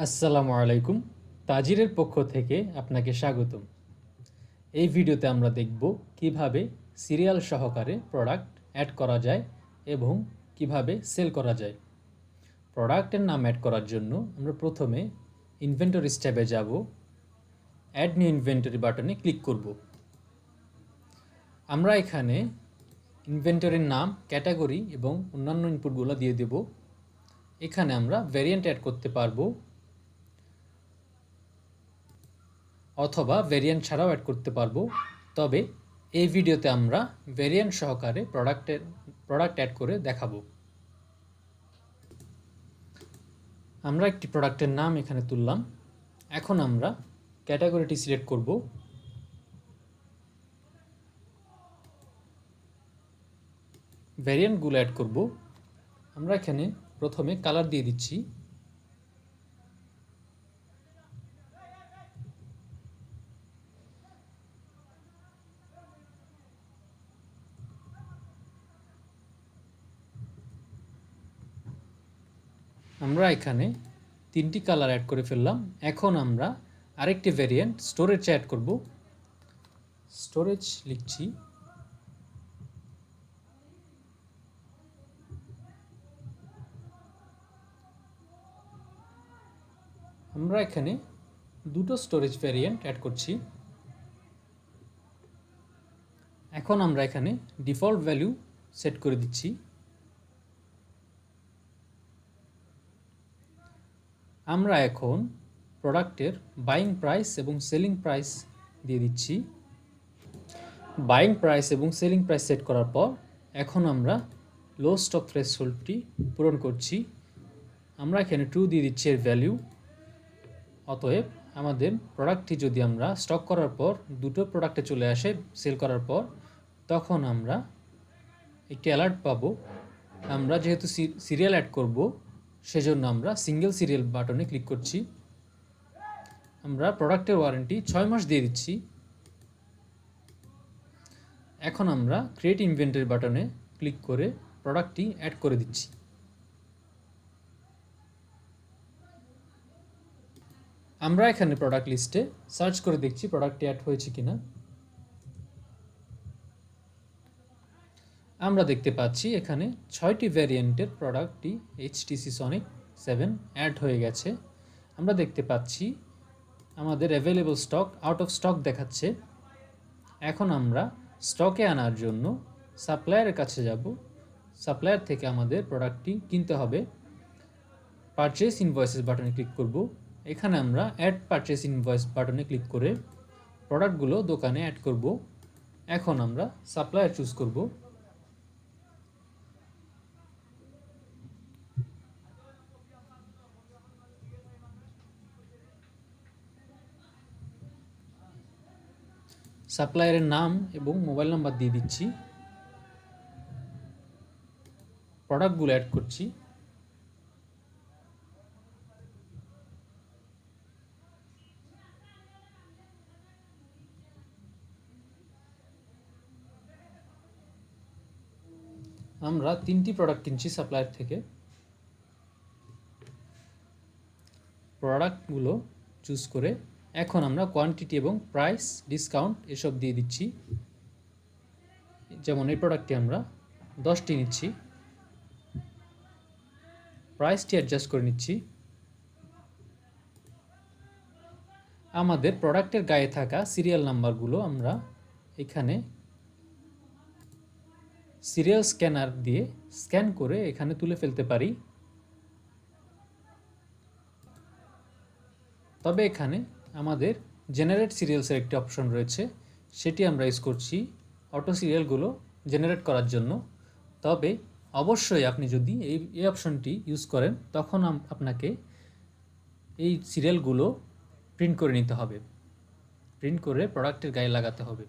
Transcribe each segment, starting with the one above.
আসসালামু আলাইকুম। তাজিরের পক্ষ থেকে আপনাকে স্বাগতম। এই ভিডিওতে আমরা দেখব কিভাবে সিরিয়াল সহকারে প্রোডাক্ট অ্যাড করা যায় এবং কিভাবে সেল করা যায়। প্রোডাক্টের নাম অ্যাড করার জন্য আমরা প্রথমে ইনভেন্টরিজ ট্যাবে যাব। অ্যাড নিউ ইনভেন্টরি বাটনে ক্লিক করব। আমরা এখানে ইনভেন্টরির নাম, ক্যাটাগরি এবং অন্যান্য ইনপুটগুলো দিয়ে দেব। এখানে আমরা ভ্যারিয়েন্ট অ্যাড করতে পারবো অথবা ভ্যারিয়েন্ট ছাড়াও অ্যাড করতে পারবো। তবে এই ভিডিওতে আমরা ভ্যারিয়েন্ট সহকারে প্রোডাক্ট অ্যাড করে দেখাবো। আমরা একটি প্রোডাক্টের নাম এখানে তুললাম। এখন আমরা ক্যাটাগরিটি সিলেক্ট করব। ভ্যারিয়েন্টগুলো অ্যাড করব। আমরা এখানে প্রথমে কালার দিয়ে দিচ্ছি। আমরা এখানে 3টি কালার অ্যাড করে ফেললাম। এখন আমরা আরেকটি ভ্যারিয়েন্ট স্টোরেজ অ্যাড করব। স্টোরেজ লিখছি। আমরা এখানে দুটো স্টোরেজ ভ্যারিয়েন্ট অ্যাড করছি। এখন আমরা এখানে ডিফল্ট ভ্যালু সেট করে দিচ্ছি। আমরা এখন প্রোডাক্টের বাইং প্রাইস এবং সেলিং প্রাইস দিয়ে দিচ্ছি। বাইং প্রাইস এবং সেলিং প্রাইস সেট করার পর এখন আমরা লো স্টক থ্রেশহোল্ডটি পূরণ করছি। আমরা এখানে ট্রু দিয়ে দিচ্ছি এর ভ্যালু। অতএব আমাদের প্রোডাক্টটি যদি আমরা স্টক করার পর দুটো প্রোডাক্টে চলে আসে সেল করার পর, তখন আমরা একটি অ্যালার্ট পাবো। আমরা যেহেতু সিরিয়াল অ্যাড করব, সেজন্য আমরা সিঙ্গেল সিরিয়াল বাটনে ক্লিক করছি। আমরা প্রোডাক্টের ওয়ারেন্টি 6 মাস দিয়ে দিচ্ছি। এখন আমরা ক্রিয়েট ইনভেন্টরি বাটনে ক্লিক করে প্রোডাক্টটি অ্যাড করে দিচ্ছি। আমরা এখানে প্রোডাক্ট লিস্টে সার্চ করে দেখছি প্রোডাক্টটি অ্যাড হয়েছে কিনা। আমরা দেখতে পাচ্ছি এখানে 6টি ভ্যারিয়েন্টের প্রোডাক্টটি HTC Sonic 7 অ্যাড হয়ে গেছে। আমরা দেখতে পাচ্ছি আমাদের available stock out of stock দেখাচ্ছে। এখন আমরা স্টকে আনার জন্য সাপ্লায়ারের কাছে যাব। সাপ্লায়ার থেকে আমাদের প্রোডাক্টটি কিনতে হবে। পারচেস ইনভয়েসেস বাটনে ক্লিক করব। এখানে আমরা অ্যাড পারচেস ইনভয়েস বাটনে ক্লিক করে প্রোডাক্টগুলো দোকানে অ্যাড করব। এখন আমরা সাপ্লায়ার চুজ করব। সাপ্লায়ারের নাম এবং মোবাইল নাম্বার দিয়ে দিচ্ছি। প্রোডাক্টগুলো অ্যাড করছি। আমরা 3টি প্রোডাক্ট কিনছি সাপ্লায়ার থেকে। প্রোডাক্টগুলো চুজ করে এখন আমরা কোয়ান্টিটি এবং প্রাইস, ডিসকাউন্ট এসব দিয়ে দিচ্ছি। যেমন এই প্রোডাক্টটি আমরা 10টি নিচ্ছি। প্রাইসটি অ্যাডজাস্ট করে নিচ্ছি। আমাদের প্রোডাক্টের গায়ে থাকা সিরিয়াল নাম্বারগুলো আমরা এখানে সিরিয়াল স্ক্যানার দিয়ে স্ক্যান করে এখানে তুলে ফেলতে পারি। তবে এখানে আমাদের জেনারেট সিরিয়ালসের একটি অপশন রয়েছে, সেটি আমরা ইউজ করছি অটো সিরিয়ালগুলো জেনারেট করার জন্য। তবে অবশ্যই আপনি যদি এই অপশনটি ইউজ করেন, তখন আপনাকে এই সিরিয়ালগুলো প্রিন্ট করে নিতে হবে। প্রিন্ট করে প্রোডাক্টের গায়ে লাগাতে হবে।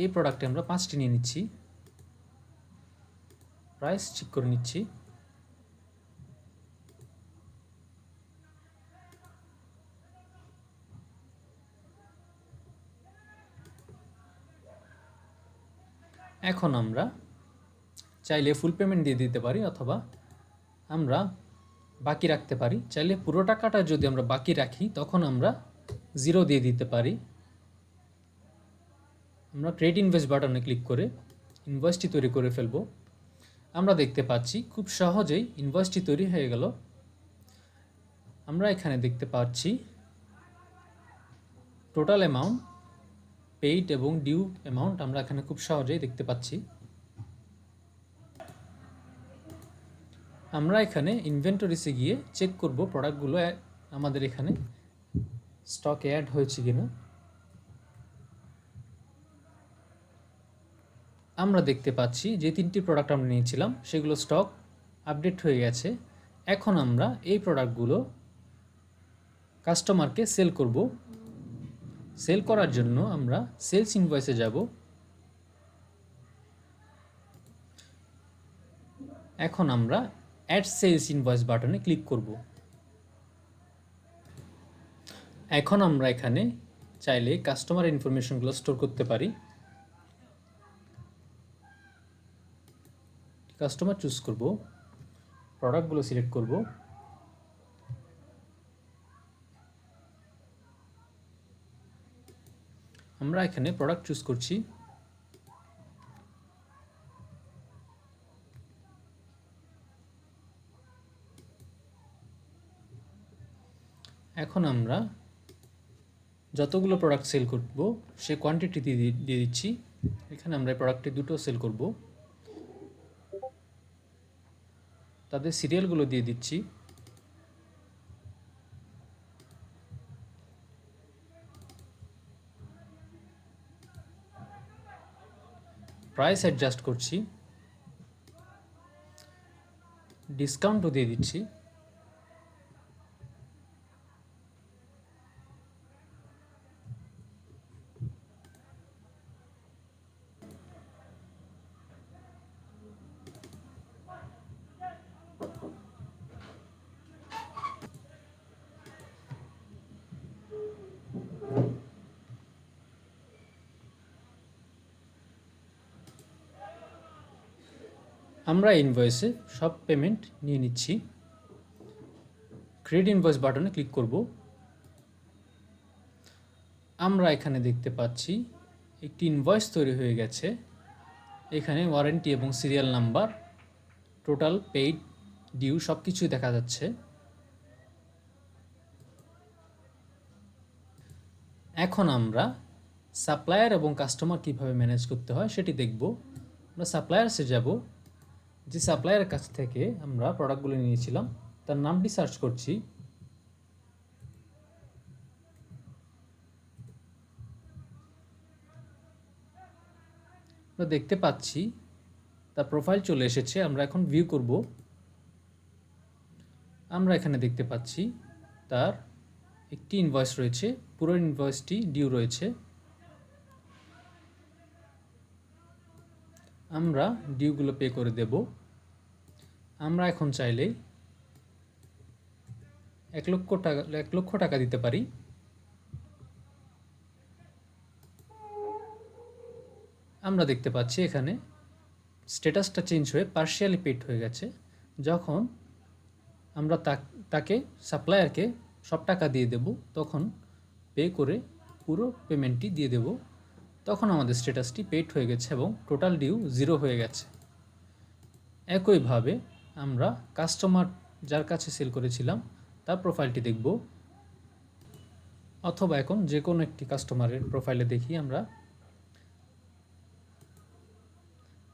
এই প্রোডাক্টে আমরা 5টি নিয়ে নিচ্ছি। প্রাইস চেক করে নিচ্ছি। এখন আমরা চাইলে ফুল পেমেন্ট দিয়ে দিতে পারি অথবা আমরা বাকি রাখতে পারি। চাইলে পুরো টাকাটা যদি আমরা বাকি রাখি তখন আমরা 0 দিয়ে দিতে পারি। আমরা ক্রিয়েট ইনভয়েস বাটনে ক্লিক করে ইনভয়েসটি তৈরি করে ফেলব। আমরা দেখতে পাচ্ছি খুব সহজেই ইনভয়েসটি তৈরি হয়ে গেল। আমরা এখানে দেখতে পাচ্ছি টোটাল অ্যামাউন্ট, পেইড এবং ডিউ অ্যামাউন্ট আমরা এখানে খুব সহজেই দেখতে পাচ্ছি। আমরা এখানে ইনভেন্টরিসে গিয়ে চেক করব প্রোডাক্টগুলো আমাদের এখানে স্টকে অ্যাড হয়েছে কিনা। আমরা দেখতে পাচ্ছি যে 3টি প্রোডাক্ট আমরা নিয়েছিলাম সেগুলো স্টক আপডেট হয়ে গেছে। এখন আমরা এই প্রোডাক্টগুলো কাস্টমারকে সেল করব। সেল করার জন্য আমরা সেলস ইনভয়েসে যাব। এখন আমরা অ্যাড সেলস ইনভয়েস বাটনে ক্লিক করব। এখন আমরা এখানে চাইলে কাস্টমার ইনফরমেশনগুলো স্টোর করতে পারি। কাস্টমার চুজ করব, প্রোডাক্টগুলো সিলেক্ট করব। আমরা এখানে প্রোডাক্ট চুজ করছি। এখন আমরা যতগুলো প্রোডাক্ট সেল করব সে কোয়ান্টিটি দিয়ে দিচ্ছি। এখানে আমরা প্রোডাক্টে 2টো সেল করব, তাদের সিরিয়ালগুলো দিয়ে দিচ্ছি। প্রাইস অ্যাডজাস্ট করছি, ডিসকাউন্টও দিয়ে দিচ্ছি। আমরা ইনভয়েসে সব পেমেন্ট নিয়ে নিচ্ছি। ক্রিয়েট ইনভয়েস বাটনে ক্লিক করব। আমরা এখানে দেখতে পাচ্ছি একটি ইনভয়েস তৈরি হয়ে গেছে। এখানে ওয়ারেন্টি এবং serial number, total, paid, due সব কিছুই দেখা যাচ্ছে। এখন আমরা সাপ্লায়ার এবং কাস্টমার কিভাবে ম্যানেজ করতে হয় সেটি দেখব। আমরা সাপ্লায়ার্সে যাব। যে সাপ্লায়ারের কাছ থেকে আমরা প্রোডাক্টগুলো নিয়েছিলাম তার নামটি সার্চ করছি। আমরা দেখতে পাচ্ছি তার প্রোফাইল চলে এসেছে। আমরা এখন ভিউ করব। আমরা এখানে দেখতে পাচ্ছি তার একটি ইনভয়েস রয়েছে, পুরো ইনভয়েসটি ডিউ রয়েছে। আমরা ডিউগুলো পে করে দেব। আমরা এখন চাইলেই 1 লক্ষ টাকা দিতে পারি। আমরা দেখতে পাচ্ছি এখানে স্ট্যাটাসটা চেঞ্জ হয়ে পার্শিয়ালি পেড হয়ে গেছে। যখন আমরা তাকে সাপ্লায়ারকে সব টাকা দিয়ে দেব তখন পে করে পুরো পেমেন্টটি দিয়ে দেব, তখন আমাদের স্ট্যাটাসটি পেড হয়ে গেছে এবং টোটাল ডিউ 0 হয়ে গেছে। একইভাবে আমরা কাস্টমার যার কাছে সেল করেছিলাম তার প্রোফাইলটি দেখব, অথবা এখন যে কোনো একটি কাস্টমারের প্রোফাইলে দেখি। আমরা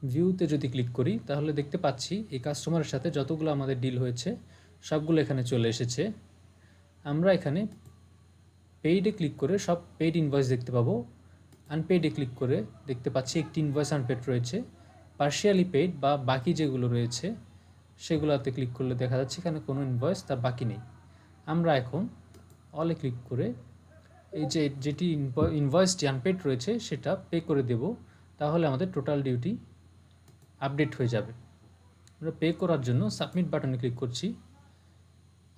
ভিউতে যদি ক্লিক করি তাহলে দেখতে পাচ্ছি এই কাস্টমারের সাথে যতগুলো আমাদের ডিল হয়েছে সবগুলো এখানে চলে এসেছে। আমরা এখানে পেইডে ক্লিক করে সব পেইড ইনভয়েস দেখতে পাবো। আনপেইডে ক্লিক করে দেখতে পাচ্ছি একটি ইনভয়েস আনপেড রয়েছে। পার্শিয়ালি পেইড বা বাকি যেগুলো রয়েছে সেগুলোতে ক্লিক করলে দেখা যাচ্ছে এখানে কোনো ইনভয়েস তার বাকি নেই। আমরা এখন অলে ক্লিক করে এই যেটি ইনভয়েসটি আনপেড রয়েছে সেটা পে করে দেব, তাহলে আমাদের টোটাল ডিউটি আপডেট হয়ে যাবে। আমরা পে করার জন্য সাবমিট বাটনে ক্লিক করছি।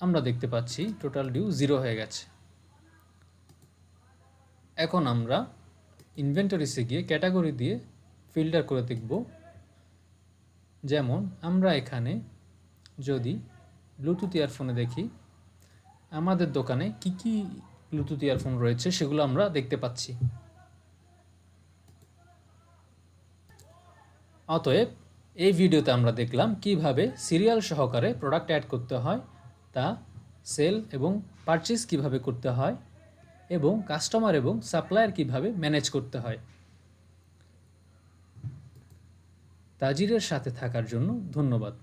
আমরা দেখতে পাচ্ছি টোটাল ডিউ 0 হয়ে গেছে। এখন আমরা ইনভেন্টরিসে গিয়ে ক্যাটাগরি দিয়ে ফিল্টার করে দেখব যেমন আমরা এখানে যদি ব্লুটুথ ইয়ারফোনে দেখি, আমাদের দোকানে কি কি ব্লুটুথ ইয়ারফোন রয়েছে সেগুলো আমরা দেখতে পাচ্ছি। অতএব এই ভিডিওতে আমরা দেখলাম কিভাবে সিরিয়াল সহকারে প্রোডাক্ট অ্যাড করতে হয়, তা সেল এবং পারচেজ কিভাবে করতে হয়, এবং কাস্টমার এবং সাপ্লায়ার কিভাবে ম্যানেজ করতে হয়। তাজিরের সাথে থাকার জন্য ধন্যবাদ।